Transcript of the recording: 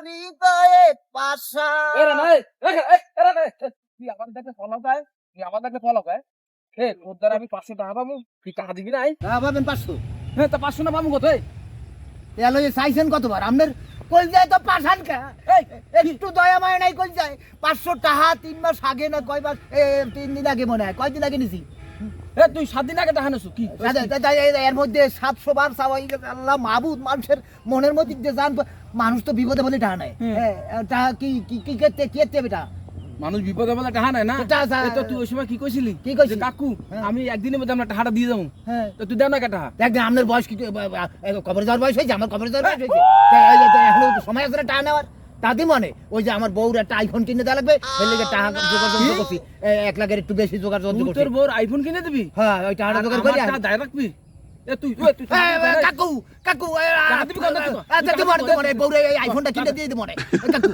হৃদয়ে পাশা এরা নাই এরা নাই তুই আমার দেখে ফলো গায় তুই আমার দেখে ফলো গায় তোর দ্বারা আমি 500 টাকা পাবো তুই টাকা দিবি নাই পাবেন 500 হ্যাঁ তা 500 না পাবো কোথায় এলো যে চাইছেন কতবার আপনার কই যায় তো পাশান কা একটু দয়া মায় নাই কই যায় 500 টাকা 3 মাস আগে না কয় মাস 3 দিন আগে মনে হয় কয় দিন আগে নিছি তুই 7 দিন আগে টাকা নেছো কি এর মধ্যে 700 বার চাওয়াই আল্লাহ মাহবুব মানুষের মনের মধ্যে যে জান মানুষ তো বিপদে বলে টাকা নাই টাকা কি কি কি করতে কি করতে বেটা মানুষ বিপদে বলে টাকা নাই না তো তুই ওই সময় কি কইছিলি কি কইছিলি? কাকু আমি একদিনের মধ্যে আমরা টাকাটা দিয়ে যাবো তো তুই দাও না টাকা দেখ আপনার বয়স কি কবরে যাওয়ার বয়স হয়েছে আমার কবরে যাওয়ার বয়স হয়েছে এখন সময় আছে না টাকা নেওয়ার তাতে মনে ওই যে আমার বউর একটা আইফোন কিনে দেওয়া লাগবে ওই লেগে টাকা জোগাড় করছি 1 লাখের একটু বেশি জোগাড় করছি তোর বউর আইফোন কিনে দিবি হ্যাঁ ওই টাকাটা জোগাড় করে টাকা দায় রাখবি তুই কাকু কাকু দিবি কেন? বউর আইফোনটা কিনে দিয়ে দিই মনে কাকু